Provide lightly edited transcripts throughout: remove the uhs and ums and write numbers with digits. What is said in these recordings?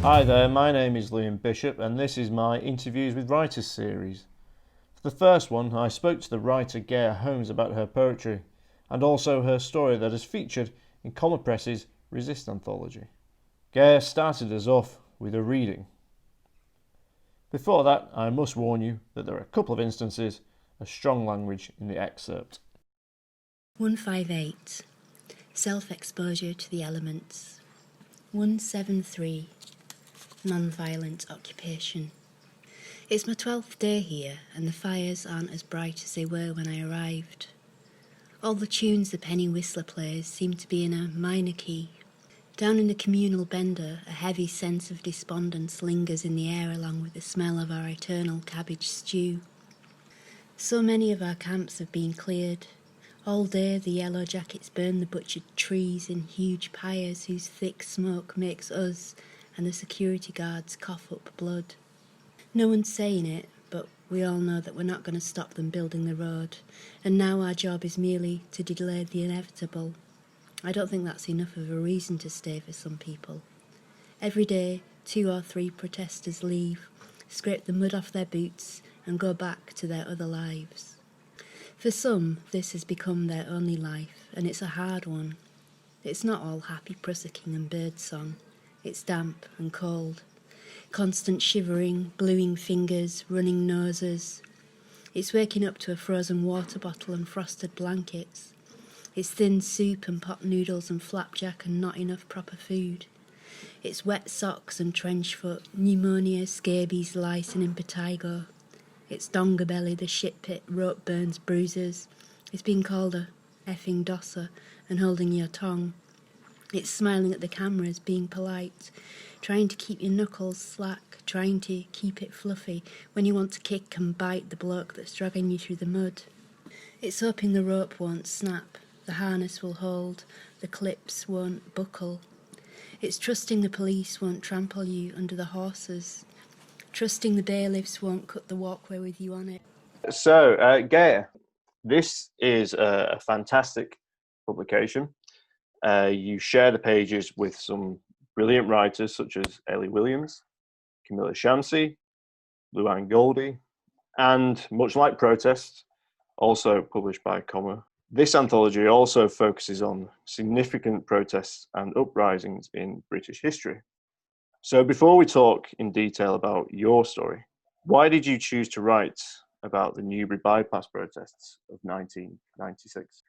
Hi there, my name is Liam Bishop and this is my Interviews with Writers series. For the first one, I spoke to the writer Gaia Holmes about her poetry and also her story that is featured in Comma Press's Resist Anthology. Gaia started us off with a reading. Before that, I must warn you that there are a couple of instances of strong language in the excerpt. 158. Self-exposure to the elements. 173. Non-violent occupation. It's my 12th day here, and the fires aren't as bright as they were when I arrived. All the tunes the penny whistler plays seem to be in a minor key. Down in the communal bender, a heavy sense of despondence lingers in the air along with the smell of our eternal cabbage stew. So many of our camps have been cleared. All day the yellow jackets burn the butchered trees in huge pyres whose thick smoke makes us and the security guards cough up blood. No one's saying it, but we all know that we're not going to stop them building the road, and now our job is merely to delay the inevitable. I don't think that's enough of a reason to stay for some people. Every day, 2 or 3 protesters leave, scrape the mud off their boots, and go back to their other lives. For some, this has become their only life, and it's a hard one. It's not all happy prusicking and birdsong. It's damp and cold. Constant shivering, bluing fingers, running noses. It's waking up to a frozen water bottle and frosted blankets. It's thin soup and pot noodles and flapjack and not enough proper food. It's wet socks and trench foot, pneumonia, scabies, lice and impetigo. It's donger belly, the shit pit, rope burns, bruises. It's being called a effing dosser and holding your tongue. It's smiling at the cameras, being polite, trying to keep your knuckles slack, trying to keep it fluffy when you want to kick and bite the bloke that's dragging you through the mud. It's hoping the rope won't snap, the harness will hold, the clips won't buckle. It's trusting the police won't trample you under the horses, trusting the bailiffs won't cut the walkway with you on it. So, Gaia, this is a fantastic publication. You share the pages with some brilliant writers such as Ellie Williams, Camilla Shamsi, Luann Goldie, and much like Protest, also published by Comma. This anthology also focuses on significant protests and uprisings in British history. So before we talk in detail about your story, why did you choose to write about the Newbury bypass protests of 1996?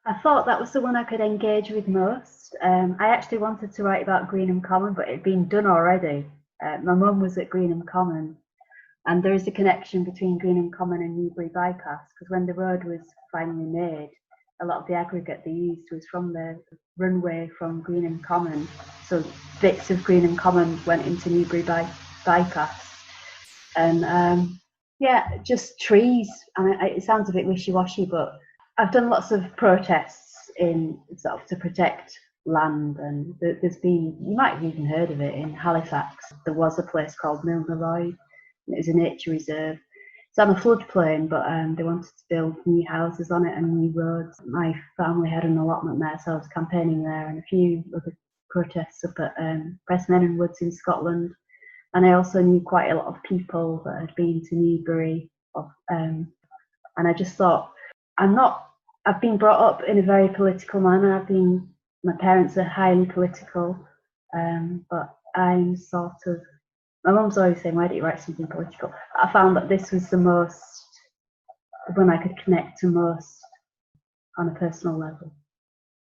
I thought that was the one I could engage with most. I actually wanted to write about Greenham Common, but it had been done already. My mum was at Greenham Common, and there is a connection between Greenham Common and Newbury bypass, because when the road was finally made, a lot of the aggregate they used was from the runway from Greenham Common. So bits of Greenham Common went into Newbury bypass. And just trees. I mean, it sounds a bit wishy-washy, but I've done lots of protests in sort of to protect land, and there's been, you might have even heard of it, in Halifax. There was a place called Milner Lloyd, and it was a nature reserve. It's on a floodplain, but they wanted to build new houses on it and new roads. My family had an allotment there, so I was campaigning there, and a few other protests up at Pressmen Woods in Scotland. And I also knew quite a lot of people that had been to Newbury, and I just thought, I've been brought up in a very political manner. My parents are highly political, but I'm sort of, my mum's always saying, why don't you write something political? I found that this was the one I could connect to most on a personal level.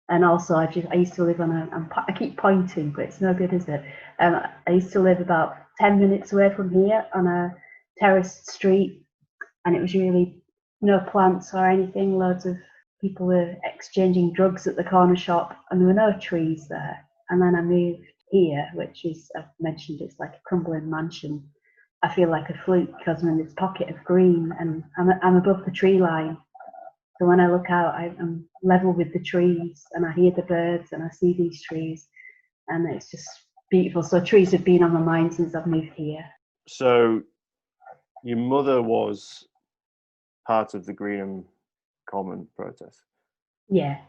And also, I used to live I keep pointing, but it's no good, is it? I used to live about 10 minutes away from here on a terraced street, and it was really no plants or anything. Loads of people were exchanging drugs at the corner shop, and there were no trees there. And then I moved here, which is, I've mentioned, it's like a crumbling mansion. I feel like a fluke because I'm in this pocket of green, and I'm above the tree line. So when I look out, I'm level with the trees, and I hear the birds, and I see these trees, and it's just beautiful. So trees have been on my mind since I've moved here. So your mother was part of the Greenham Common protest. Yeah.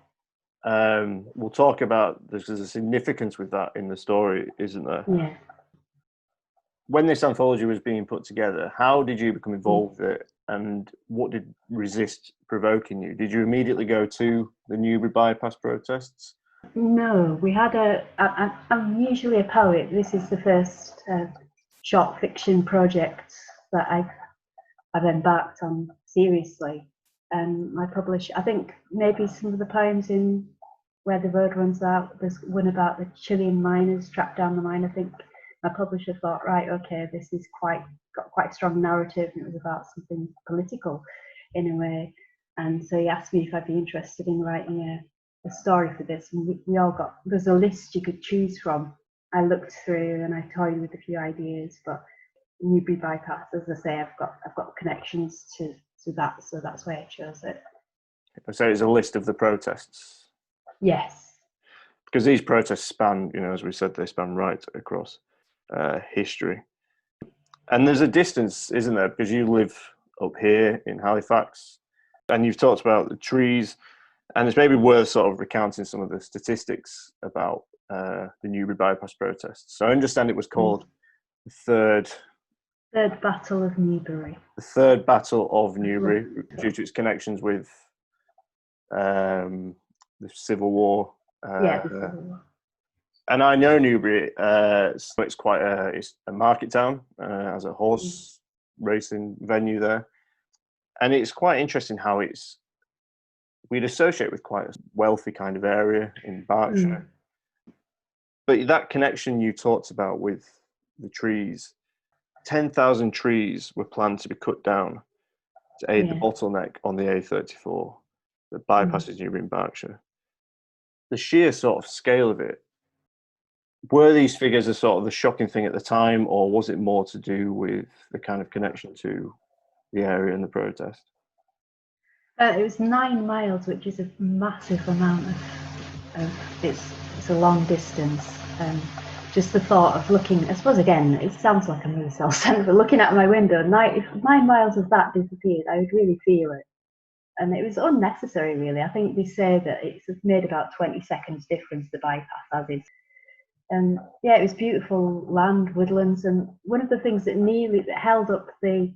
We'll talk about, there's a significance with that in the story, isn't there? Yeah. when this anthology was being put together, how did you become involved with it, and what did resist provoking you? Did you immediately go to the Newbury bypass protests? No, we had I'm usually a poet. This is the first short fiction project that I've embarked on seriously. And my publisher, I think maybe some of the poems in Where the Road Runs Out, there's one about the Chilean miners trapped down the mine. I think my publisher thought, right, okay, this is got quite a strong narrative, and it was about something political in a way. And so he asked me if I'd be interested in writing a story for this, and we all got, there's a list you could choose from. I looked through and I toyed with a few ideas, but Newbury bypass, as I say, I've got connections to that, so that's why I chose it. So it's a list of the protests. Yes, because these protests span, as we said, they span right across history. And there's a distance, isn't there? Because you live up here in Halifax, and you've talked about the trees. And it's maybe worth sort of recounting some of the statistics about the Newbury bypass protests. So I understand it was called the Third Battle of Newbury. The Third Battle of Newbury, due to its connections with the Civil War. The Civil War. And I know Newbury. So it's quite it's a market town, as a horse racing venue there, and it's quite interesting how we'd associate with quite a wealthy kind of area in Berkshire. But that connection you talked about with the trees, 10,000 trees were planned to be cut down to aid the bottleneck on the A34 that bypasses Newbury in Berkshire. The sheer sort of scale of it, were these figures a sort of the shocking thing at the time, or was it more to do with the kind of connection to the area and the protest? It was 9 miles, which is a massive amount of it's a long distance. Just the thought of looking, I suppose again, it sounds like I'm really self-centered, but looking out my window, if 9 miles of that disappeared, I would really feel it. And it was unnecessary, really. I think they say that it's made about 20 seconds difference, the bypass, as is. And it was beautiful land, woodlands, and one of the things that held up the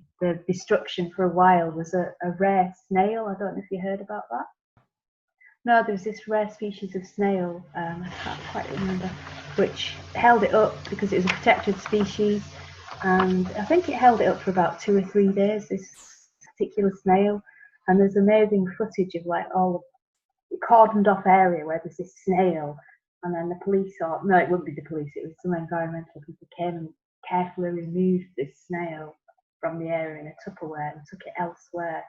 destruction for a while was a rare snail. I don't know if you heard about that. No, there was this rare species of snail, I can't quite remember, which held it up because it was a protected species, and I think it held it up for about 2 or 3 days, this particular snail. And there's amazing footage of like all the cordoned off area where there's this snail, and then the police, no, it wouldn't be the police, it was some environmental people came and carefully removed this snail from the area in a Tupperware and took it elsewhere.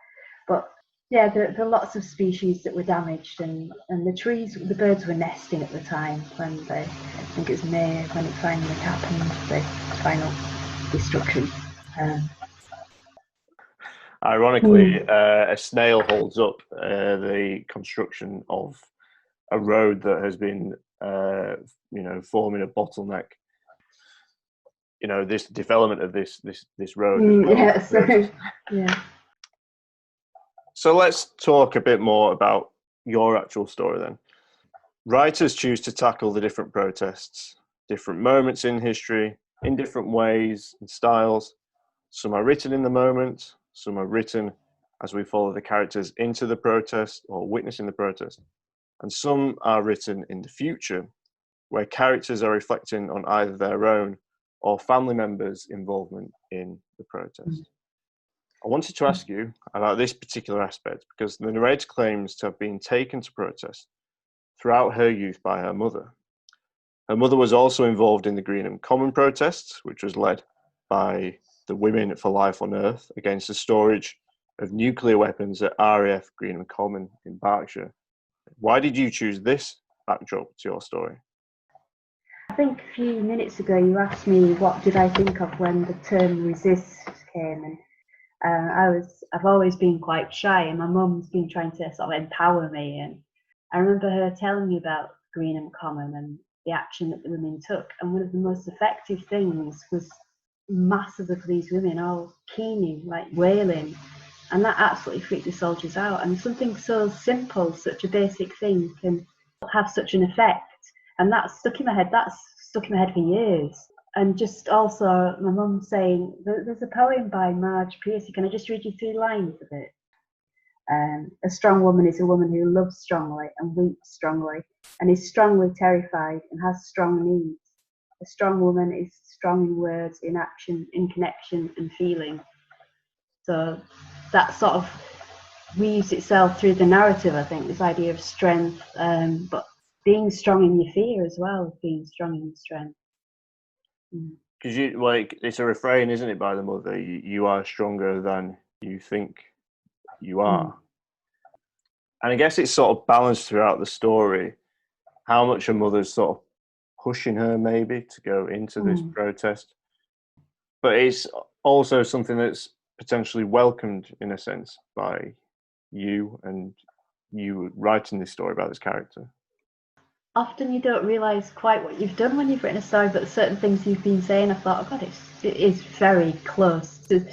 But there are lots of species that were damaged, and the birds were nesting at the time when I think it was May when it finally happened, the final destruction. Ironically, a snail holds up the construction of a road that has been, forming a bottleneck. This development of this road. So let's talk a bit more about your actual story then. Writers choose to tackle the different protests, different moments in history, in different ways and styles. Some are written in the moment, some are written as we follow the characters into the protest or witnessing the protest, and some are written in the future, where characters are reflecting on either their own or family members' involvement in the protest. I wanted to ask you about this particular aspect because the narrator claims to have been taken to protest throughout her youth by her mother. Her mother was also involved in the Greenham Common protests, which was led by the Women for Life on Earth against the storage of nuclear weapons at RAF Greenham Common in Berkshire. Why did you choose this backdrop to your story? I think a few minutes ago you asked me what did I think of when the term resist came, and I've always been quite shy, and my mum's been trying to sort of empower me, and I remember her telling me about Greenham Common and the action that the women took, and one of the most effective things was masses of these women all keening, like wailing, and that absolutely freaked the soldiers out. And something so simple, such a basic thing, can have such an effect, and that's stuck in my head for years. And just also, my mum saying, there's a poem by Marge Piercy. Can I just read you 3 lines of it? A strong woman is a woman who loves strongly and weeps strongly and is strongly terrified and has strong needs. A strong woman is strong in words, in action, in connection and feeling. So that sort of weaves itself through the narrative, I think, this idea of strength, but being strong in your fear as well, being strong in your strength. Because you like, it's a refrain, isn't it, by the mother? You are stronger than you think you are. And I guess it's sort of balanced throughout the story how much a mother's sort of pushing her maybe to go into this protest, but it's also something that's potentially welcomed in a sense by you and you writing this story about this character. Often you don't realise quite what you've done when you've written a story, but certain things you've been saying, I thought, oh God, it is very close to,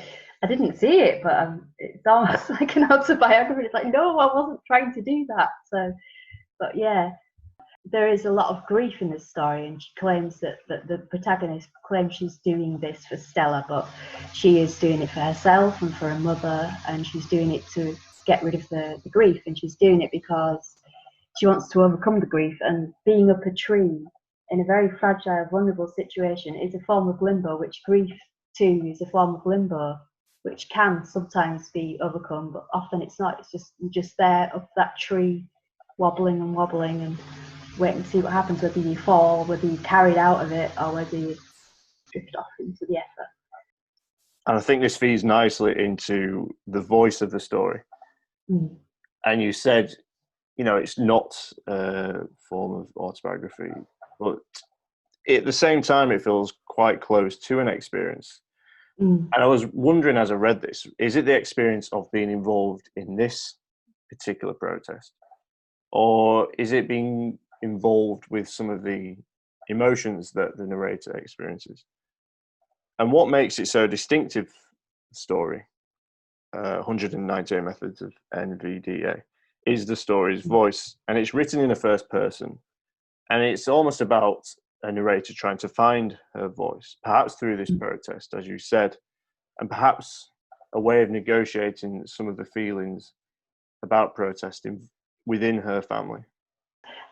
I didn't see it, but it's almost like an autobiography. It's like, no, I wasn't trying to do that. So, but yeah, there is a lot of grief in this story, and she claims that the protagonist claims she's doing this for Stella, but she is doing it for herself and for her mother, and she's doing it to get rid of the grief, and she's doing it because she wants to overcome the grief. And being up a tree in a very fragile, vulnerable situation is a form of limbo, which grief too is a form of limbo, which can sometimes be overcome, but often it's not. It's just you're just there up that tree, wobbling and wobbling, and waiting to see what happens, whether you fall, whether you're carried out of it, or whether you drift off into the ether. And I think this feeds nicely into the voice of the story. And you said, you know, it's not a form of autobiography, but at the same time, it feels quite close to an experience. And I was wondering as I read this, is it the experience of being involved in this particular protest? Or is it being involved with some of the emotions that the narrator experiences? And what makes it so distinctive, story, 198 Methods of NVDA, is the story's voice. And it's written in a first person. And it's almost about a narrator trying to find her voice, perhaps through this protest, as you said, and perhaps a way of negotiating some of the feelings about protesting within her family.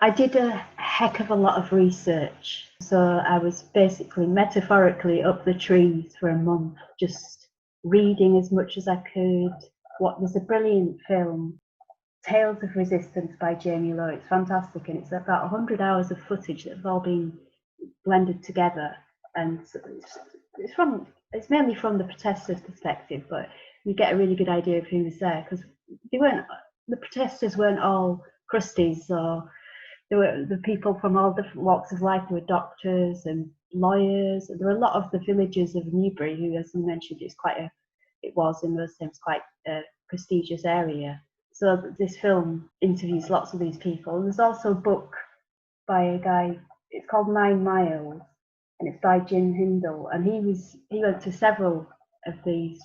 I did a heck of a lot of research. So I was basically metaphorically up the trees for a month, just reading as much as I could. There's a brilliant film, Tales of Resistance by Jamie Lowe. It's fantastic, and it's about 100 hours of footage that have all been blended together. And it's mainly from the protesters' perspective, but you get a really good idea of who was there, because the protesters weren't all crusties, or there were the people from all different walks of life. There were doctors and lawyers. There were a lot of the villagers of Newbury, who, as you mentioned, it was in those times quite a prestigious area. So this film interviews lots of these people. And there's also a book by a guy. It's called 9 Miles, and it's by Jim Hindle. And he went to several of these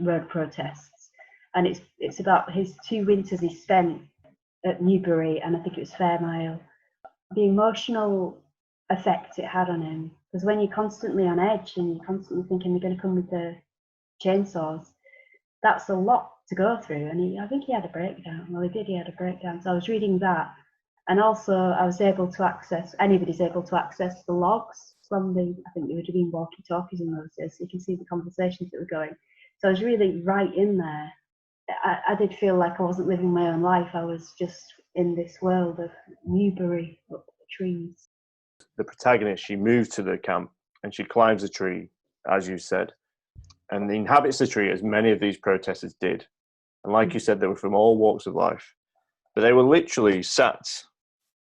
road protests, and it's about his 2 winters he spent at Newbury, and I think it was Fairmile. The emotional effect it had on him, because when you're constantly on edge and you're constantly thinking they're going to come with the chainsaws, that's a lot to go through. And I think he had a breakdown. Well, he had a breakdown. So I was reading that, and also I was able to anybody's able to access the logs from I think there would have been walkie-talkies in those days, so you can see the conversations that were going. So I was really right in there. I did feel like I wasn't living my own life. I was just in this world of Newbury up the trees. The protagonist, she moves to the camp and she climbs a tree, as you said, and inhabits the tree as many of these protesters did. And like you said, they were from all walks of life, but they were literally sat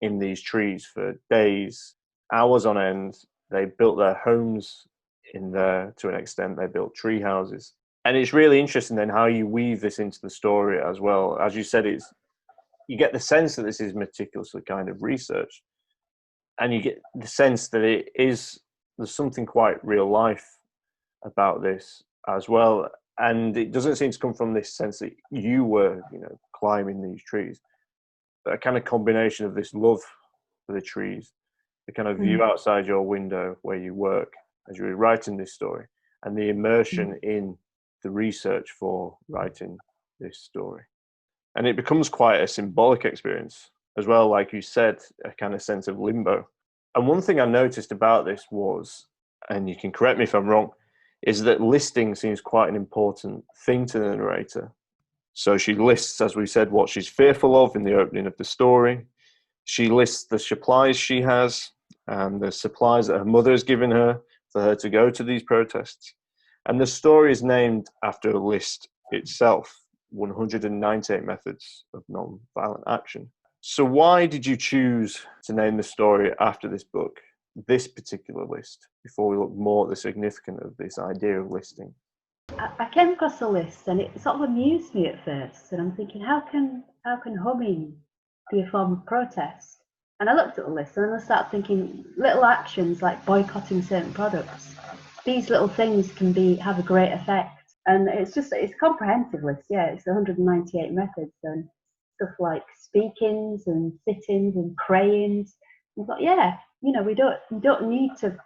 in these trees for days, hours on end. They built their homes in there to an extent. They built tree houses. And it's really interesting then how you weave this into the story as well. As you said, you get the sense that this is meticulously kind of researched, and you get the sense that there's something quite real life about this as well. And it doesn't seem to come from this sense that you were, climbing these trees, but a kind of combination of this love for the trees the kind of view outside your window where you work as you're writing this story, and the immersion in the research for writing this story. And it becomes quite a symbolic experience as well, like you said, a kind of sense of limbo. And one thing I noticed about this was, and you can correct me if I'm wrong, is that listing seems quite an important thing to the narrator. So she lists, as we said, what she's fearful of in the opening of the story. She lists the supplies she has and the supplies that her mother has given her for her to go to these protests. And the story is named after a list itself, 198 methods of non-violent action. So why did you choose to name the story after this book, this particular list, before we look more at the significance of this idea of listing? I came across a list and it sort of amused me at first, and I'm thinking, how can humming be a form of protest? And I looked at the list and then I started thinking, little actions like boycotting certain products, these little things can have a great effect. And it's a comprehensive list, yeah. It's 198 methods and stuff like speakings and sit-ins and prayings. I thought, yeah, we don't need to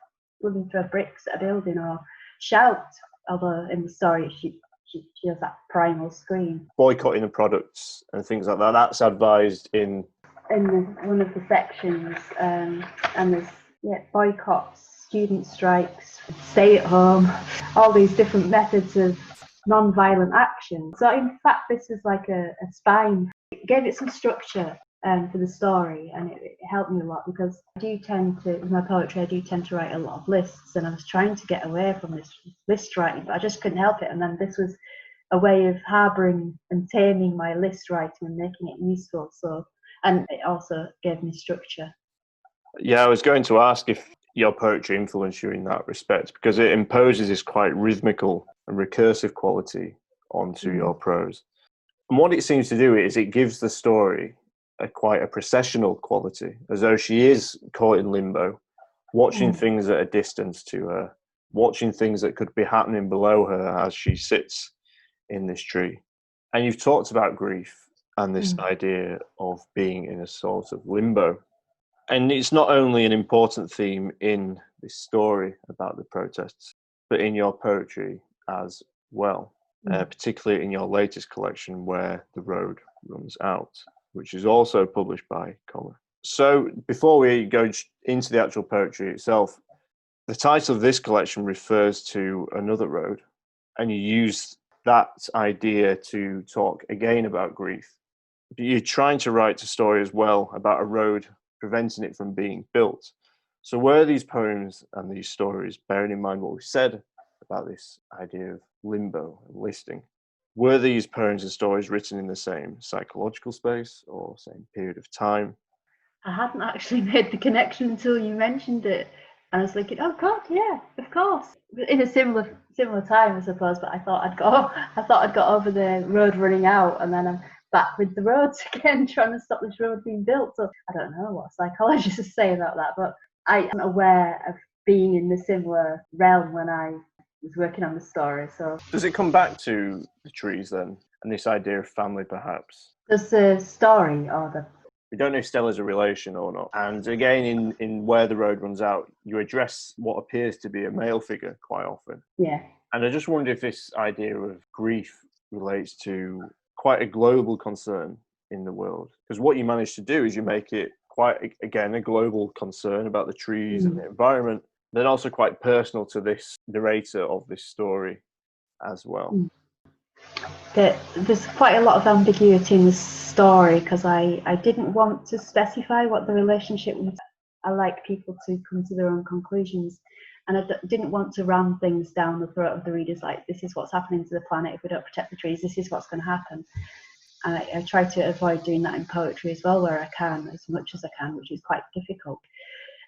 bloody throw bricks at a building or shout. Although in the story she has that primal scream. Boycotting of products and things like that, that's advised in one of the sections, and there's boycotts, student strikes, stay at home, all these different methods of non-violent action. So in fact this was like a spine. It gave it some structure for the story, and it helped me a lot, because with my poetry I do tend to write a lot of lists, and I was trying to get away from this list writing, but I just couldn't help it. And then this was a way of harbouring and taming my list writing and making it useful. And it also gave me structure. Yeah, I was going to ask if your poetry influenced you in that respect, because it imposes this quite rhythmical and recursive quality onto your prose. And what it seems to do is it gives the story quite a processional quality, as though she is caught in limbo, watching things at a distance to her, watching things that could be happening below her as she sits in this tree. And you've talked about grief and this idea of being in a sort of limbo. And it's not only an important theme in this story about the protests, but in your poetry as well, particularly in your latest collection, Where the Road Runs Out, which is also published by Comma. So before we go into the actual poetry itself, the title of this collection refers to another road, and you use that idea to talk again about grief. But you're trying to write a story as well about a road preventing it from being built. So were these poems and these stories, bearing in mind what we said about this idea of limbo and listing, were these poems and stories written in the same psychological space or same period of time? I hadn't actually made the connection until you mentioned it. And I was thinking, oh God, yeah, of course. In a similar time, I suppose, but I thought I'd got over the road running out, and then I'm back with the roads again, trying to stop this road being built. So I don't know what psychologists say about that, but I am aware of being in the similar realm when I was working on the story. So does it come back to the trees then, and this idea of family perhaps? Does the story or the... We don't know if Stella's a relation or not. And again, in Where the Road Runs Out, you address what appears to be a male figure quite often. Yeah. And I just wonder if this idea of grief relates to quite a global concern in the world. Because what you manage to do is you make it quite, again, a global concern about the trees and the environment, then also quite personal to this narrator of this story as well. There's quite a lot of ambiguity in the story, because I didn't want to specify what the relationship was. I like people to come to their own conclusions, and I didn't want to ram things down the throat of the readers like, this is what's happening to the planet if we don't protect the trees, this is what's going to happen. And I try to avoid doing that in poetry as well, where I can, as much as I can, which is quite difficult.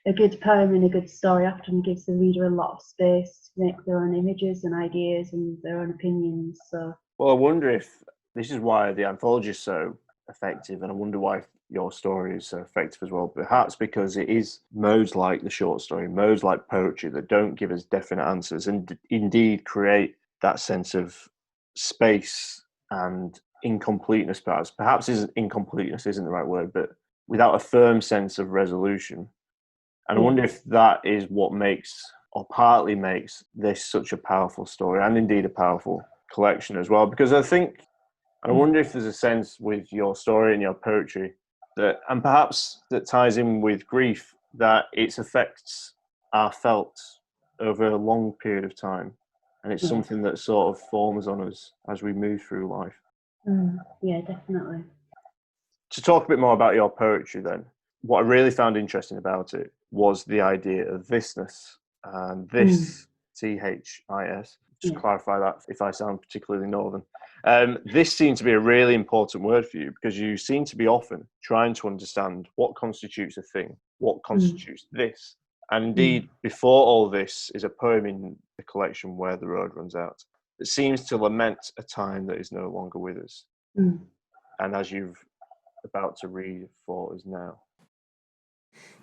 A good poem and a good story often gives the reader a lot of space to make their own images and ideas and their own opinions. So, well, I wonder if this is why the anthology is so effective, and I wonder why your story is so effective as well. Perhaps because it is modes like the short story, modes like poetry that don't give us definite answers and indeed create that sense of space and incompleteness. Perhaps incompleteness isn't the right word, but without a firm sense of resolution. And I wonder if that is what makes, or partly makes, this such a powerful story, and indeed a powerful collection as well. Because I think, and I wonder if there's a sense with your story and your poetry that, and perhaps that ties in with grief, that its effects are felt over a long period of time. And it's something that sort of forms on us as we move through life. Yeah, definitely. To talk a bit more about your poetry then, what I really found interesting about it was the idea of thisness. And this, T-H-I-S, just clarify that if I sound particularly northern. This seemed to be a really important word for you because you seem to be often trying to understand what constitutes a thing, what constitutes this. And indeed, before all this is a poem in the collection, Where the Road Runs Out, that seems to lament a time that is no longer with us. And as you've about to read for us now.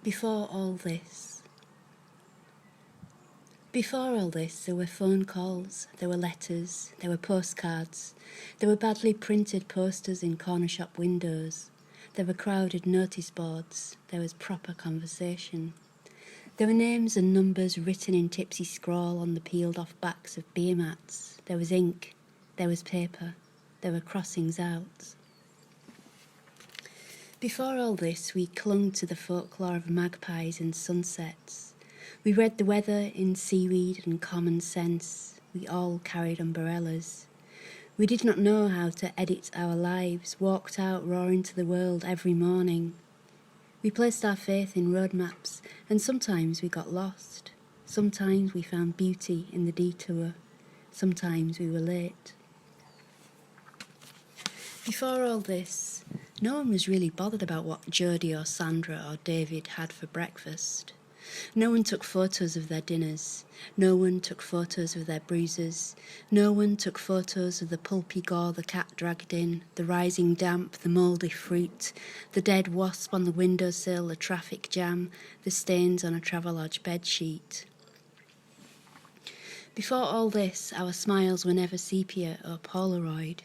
Before all this, there were phone calls, there were letters, there were postcards, there were badly printed posters in corner shop windows, there were crowded notice boards, there was proper conversation. There were names and numbers written in tipsy scrawl on the peeled off backs of beer mats, there was ink, there was paper, there were crossings out. Before all this, we clung to the folklore of magpies and sunsets. We read the weather in seaweed and common sense. We all carried umbrellas. We did not know how to edit our lives, walked out roaring to the world every morning. We placed our faith in road maps, and sometimes we got lost. Sometimes we found beauty in the detour. Sometimes we were late. Before all this, no one was really bothered about what Jodie or Sandra or David had for breakfast. No one took photos of their dinners. No one took photos of their bruises. No one took photos of the pulpy gore the cat dragged in, the rising damp, the mouldy fruit, the dead wasp on the windowsill, the traffic jam, the stains on a Travelodge bedsheet. Before all this, our smiles were never sepia or Polaroid.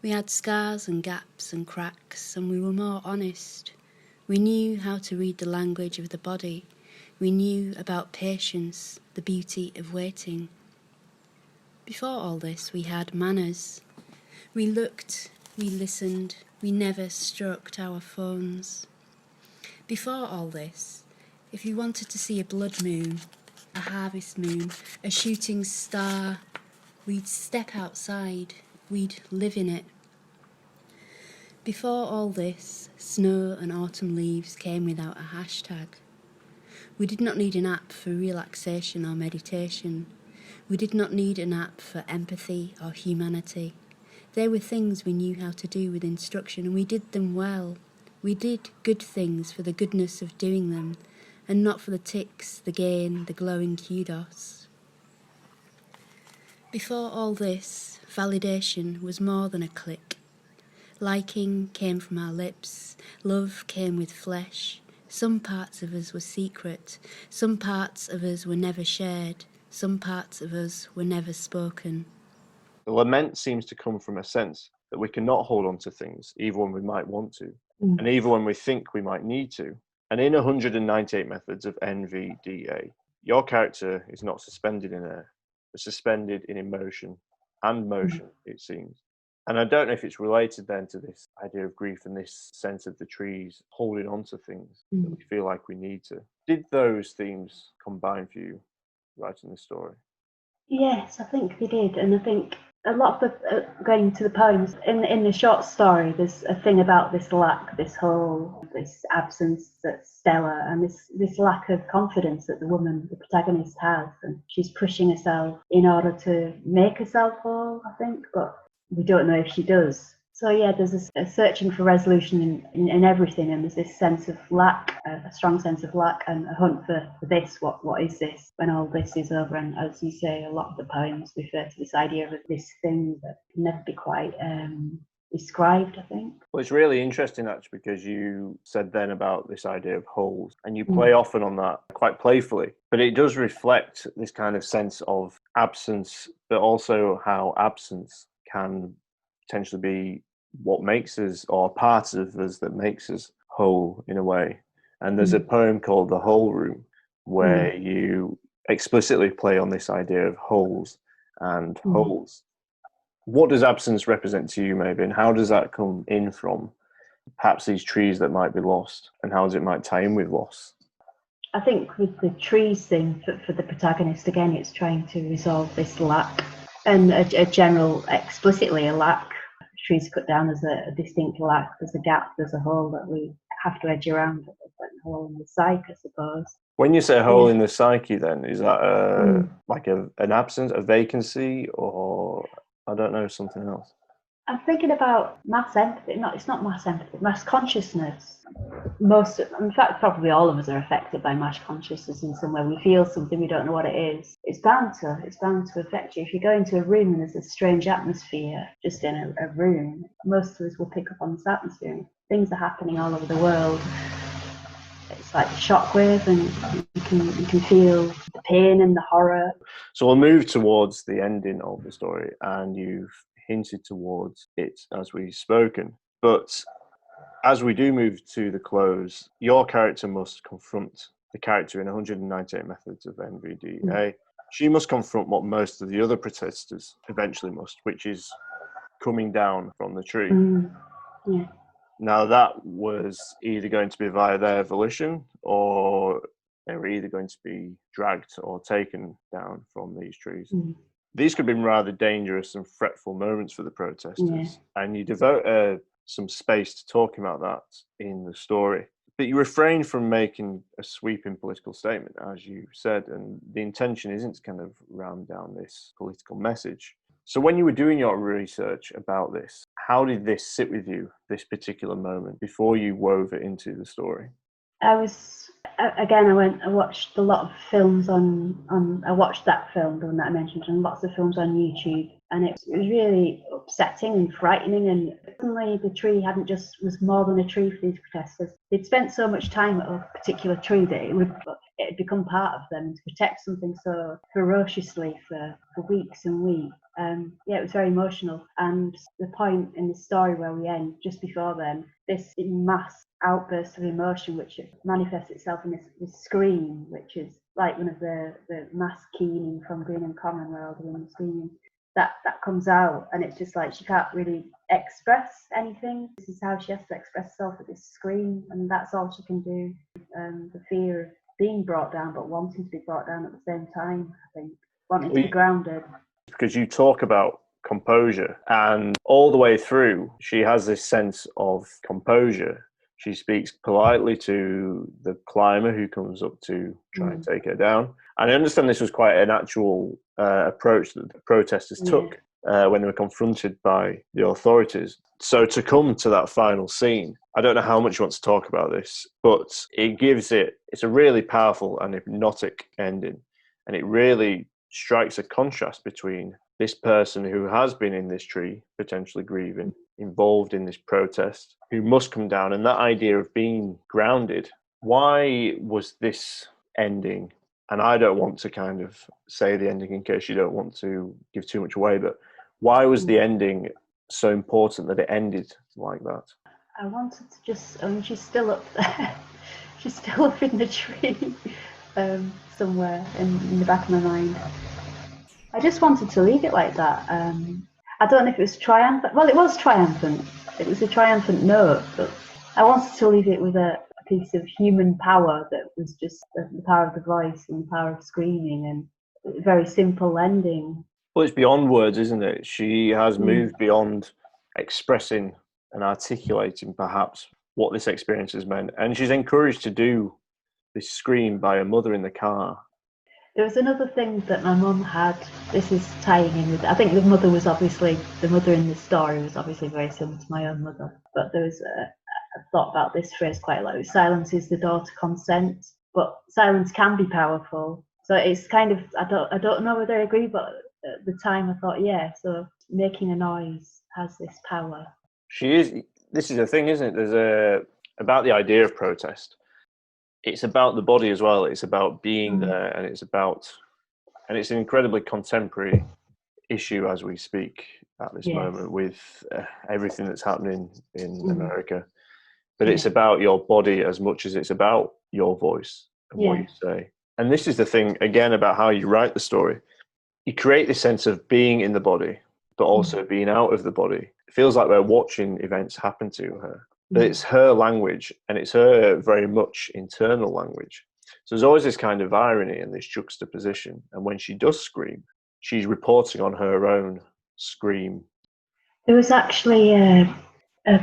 We had scars and gaps and cracks, and we were more honest. We knew how to read the language of the body. We knew about patience, the beauty of waiting. Before all this, we had manners. We looked, we listened, we never stroked our phones. Before all this, if you wanted to see a blood moon, a harvest moon, a shooting star, we'd step outside, we'd live in it. Before all this, snow and autumn leaves came without a hashtag. We did not need an app for relaxation or meditation. We did not need an app for empathy or humanity. They were things we knew how to do with instruction, and we did them well. We did good things for the goodness of doing them, and not for the ticks, the gain, the glowing kudos. Before all this, validation was more than a click. Liking came from our lips, love came with flesh. Some parts of us were secret, some parts of us were never shared, some parts of us were never spoken. The lament seems to come from a sense that we cannot hold on to things, even when we might want to, and even when we think we might need to. And in 198 Methods of NVDA, your character is not suspended in air, but suspended in emotion and motion, it seems. And I don't know if it's related then to this idea of grief and this sense of the trees holding on to things that we feel like we need to. Did those themes combine for you writing the story? Yes, I think they did, and I think a lot of the going to the poems in the short story, there's a thing about this lack, this hole, this absence that's Stella, and this lack of confidence that the woman, the protagonist, has, and she's pushing herself in order to make herself whole, I think, but we don't know if she does. So yeah, there's a searching for resolution in everything, and there's this sense of lack, a strong sense of lack, and a hunt for this. What is this when all this is over? And as you say, a lot of the poems refer to this idea of this thing that can never be quite described, I think. Well, it's really interesting actually, because you said then about this idea of holes, and you play often on that quite playfully, but it does reflect this kind of sense of absence, but also how absence can potentially be what makes us, or part of us that makes us whole in a way. And there's a poem called The Whole Room, where you explicitly play on this idea of holes and holes. What does absence represent to you, maybe, and how does that come in from perhaps these trees that might be lost, and how does it might tie in with loss? I think with the trees thing, for the protagonist, again, it's trying to resolve this lack, and a general, explicitly a lack. Trees cut down as a distinct lack. There's a gap, there's a hole that we have to edge around, a hole in the psyche, I suppose. When you say a hole in the psyche, then, is that like an absence, a vacancy, or I don't know, something else? I'm thinking about mass empathy. No, it's not mass empathy, mass consciousness. In fact, probably all of us are affected by mass consciousness in some way. We feel something, we don't know what it is. It's bound to affect you. If you go into a room and there's a strange atmosphere just in a room, most of us will pick up on this atmosphere. Things are happening all over the world. It's like a shockwave, and you can feel the pain and the horror. So we'll move towards the ending of the story, and you've hinted towards it as we've spoken. But as we do move to the close, your character must confront the character in 198 Methods of NVDA. She must confront what most of the other protesters eventually must, which is coming down from the tree. Yeah. Now, that was either going to be via their volition, or they were either going to be dragged or taken down from these trees. These could have been rather dangerous and fretful moments for the protesters, and you devote some space to talking about that in the story. But you refrain from making a sweeping political statement, as you said, and the intention isn't to kind of ram down this political message. So when you were doing your research about this, how did this sit with you, this particular moment, before you wove it into the story? I watched a lot of films I watched that film, the one that I mentioned, and lots of films on YouTube, and it was really upsetting and frightening, and suddenly the tree was more than a tree for these protesters. They'd spent so much time at a particular tree that it had become part of them, and to protect something so ferociously for weeks and weeks. It was very emotional, and the point in the story where we end, just before then, this mass outburst of emotion which manifests itself in this scream, which is like one of the mass keening from Greenham Common where all the women screaming, that comes out, and it's just like she can't really express anything. This is how she has to express herself at this scream, and that's all she can do. The fear of being brought down but wanting to be brought down at the same time, I think, wanting to be grounded. Because you talk about composure, and all the way through she has this sense of composure. She speaks politely to the climber who comes up to try and take her down. And I understand this was quite an actual approach that the protesters took when they were confronted by the authorities. So to come to that final scene, I don't know how much you want to talk about this, but it's a really powerful and hypnotic ending. And it really strikes a contrast between this person who has been in this tree, potentially grieving, involved in this protest, who must come down, and that idea of being grounded. Why was this ending, and I don't want to kind of say the ending in case you don't want to give too much away, but why was the ending so important that it ended like that? I wanted to just, she's still up there. She's still up in the tree, somewhere in the back of my mind. I just wanted to leave it like that. I don't know if it was triumphant. Well, it was triumphant. It was a triumphant note, but I wanted to leave it with a piece of human power that was just the power of the voice and the power of screaming, and a very simple ending. Well, it's beyond words, isn't it? She has moved beyond expressing and articulating perhaps what this experience has meant, and she's encouraged to do this scream by her mother in the car. There was another thing that my mum had. This is tying in with, I think the mother in the story was obviously very similar to my own mother, but there was I've thought about this phrase quite a lot. Silence is the door to consent, but silence can be powerful. So it's kind of, I don't know whether I agree, but at the time I thought, so making a noise has this power. This is the thing, isn't it? There's about the idea of protest. It's about the body as well. It's about being there, and it's an incredibly contemporary issue as we speak at this moment with everything that's happening in America. But it's about your body as much as it's about your voice and what you say. And this is the thing, again, about how you write the story. You create this sense of being in the body, but also being out of the body. It feels like we're watching events happen to her. But it's her language, and it's her very much internal language. So there's always this kind of irony and this juxtaposition. And when she does scream, she's reporting on her own scream. There was actually a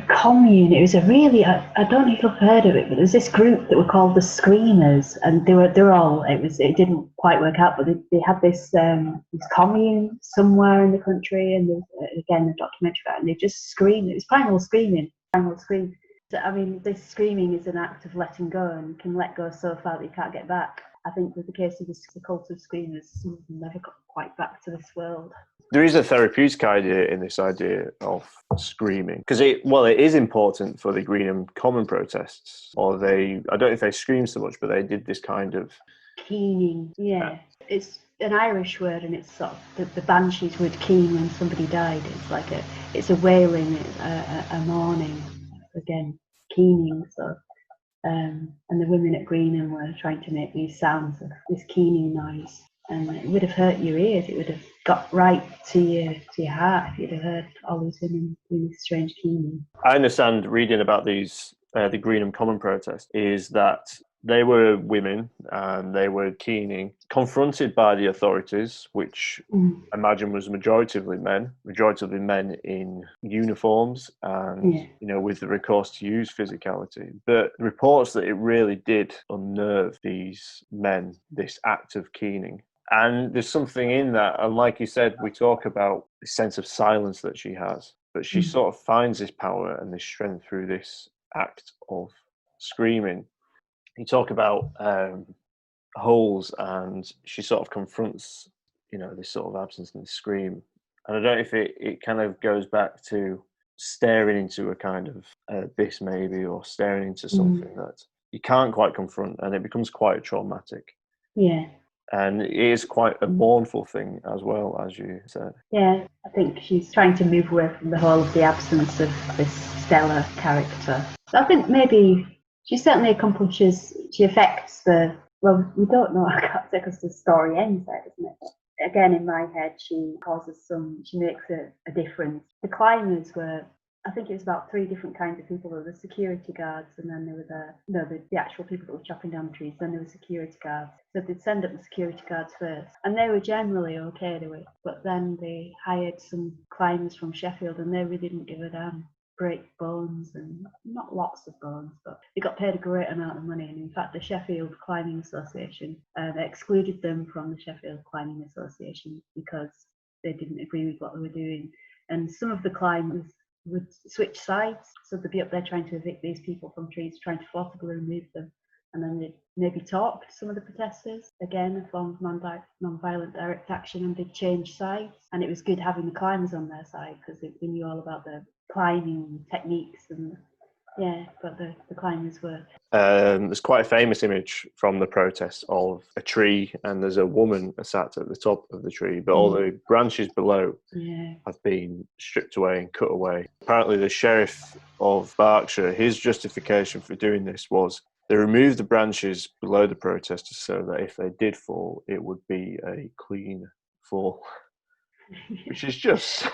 commune. It was a really, I don't know if you've heard of it, but there was this group that were called the Screamers, and they were all, it didn't quite work out, but they had this commune somewhere in the country, and there's again a documentary about it, and they just screamed. It was primal screaming, primal scream. So, I mean, this screaming is an act of letting go, and you can let go so far that you can't get back. I think with the case of the cult of screamers, some of them never got quite back to this world. There is a therapeutic idea in this idea of screaming, because it is important for the Greenham Common protests, I don't know if they screamed so much, but they did this kind of keening. Yeah. It's an Irish word, and it's sort of the banshees would keen when somebody died. It's like it's a wailing, a mourning, again, keening. So and the women at Greenham were trying to make these sounds of this keening noise, and it would have hurt your ears. It would have got right to your heart if you'd have heard all these women doing this strange keening. I understand, reading about these the Greenham Common protest, is that they were women and they were keening, confronted by the authorities, which I imagine was majoritively men in uniforms and with the recourse to use physicality. But reports that it really did unnerve these men, this act of keening. And there's something in that, and like you said, we talk about the sense of silence that she has, but she sort of finds this power and this strength through this act of screaming. You talk about holes, and she sort of confronts, this sort of absence and this scream. And I don't know if it kind of goes back to staring into a kind of abyss maybe, or staring into something that you can't quite confront, and it becomes quite traumatic. Yeah. And it is quite a mournful thing as well, as you said. Yeah, I think she's trying to move away from the whole of the absence of this stellar character. I think maybe she certainly she affects we don't know, I can't say, because the story ends there, doesn't it? But again, in my head, she makes a difference. The climbers were, I think it was about 3 different kinds of people. There were the security guards, and then there were the actual people that were chopping down trees. Then there were security guards. So they'd send up the security guards first, and they were generally okay. But then they hired some climbers from Sheffield, and they really didn't give a damn. Break bones, and not lots of bones, but they got paid a great amount of money. And in fact, the Sheffield Climbing Association excluded them from the Sheffield Climbing Association because they didn't agree with what they were doing. And some of the climbers would switch sides, so they'd be up there trying to evict these people from trees, trying to forcibly remove them, and then they'd maybe talk to some of the protesters, again a form of non-violent direct action, and they'd change sides. And it was good having the climbers on their side, because they knew all about the climbing techniques, and but the climbers were. There's quite a famous image from the protest of a tree, and there's a woman sat at the top of the tree, but all the branches below have been stripped away and cut away. Apparently the Sheriff of Berkshire, his justification for doing this was they removed the branches below the protesters so that if they did fall, it would be a clean fall, which is just...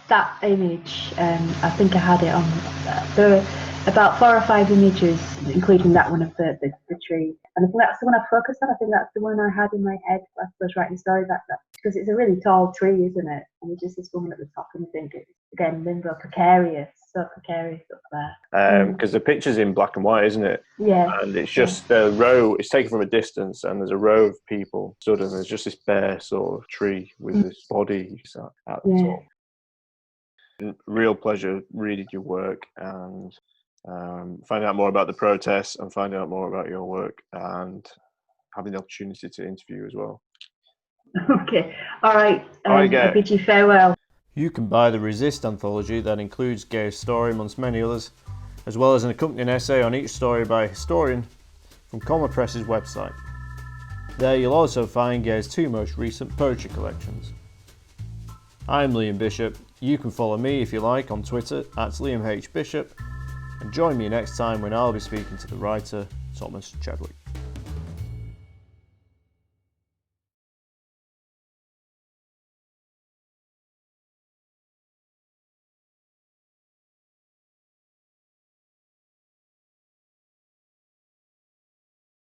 That image, I think I had it on. There were about 4 or 5 images, including that one of the tree. And I think that's the one I focused on. I think that's the one I had in my head as I was writing the story. That because it's a really tall tree, isn't it? And there's just this woman at the top, and I think it's, again, limbo, precarious, so precarious up there. Because the picture's in black and white, isn't it? Yeah. And it's just the row, it's taken from a distance, and there's a row of people stood, and there's just this bare sort of tree with this body sat at the top. Real pleasure reading your work and finding out more about the protests, and finding out more about your work, and having the opportunity to interview as well. Okay, all right. I bid you farewell. You can buy the Resist anthology that includes Gaia's story amongst many others, as well as an accompanying essay on each story by a historian from Comma Press's website. There you'll also find Gaia's 2 most recent poetry collections. I'm Liam Bishop. You can follow me if you like on Twitter @LiamHBishop, and join me next time when I'll be speaking to the writer Thomas Chadwick.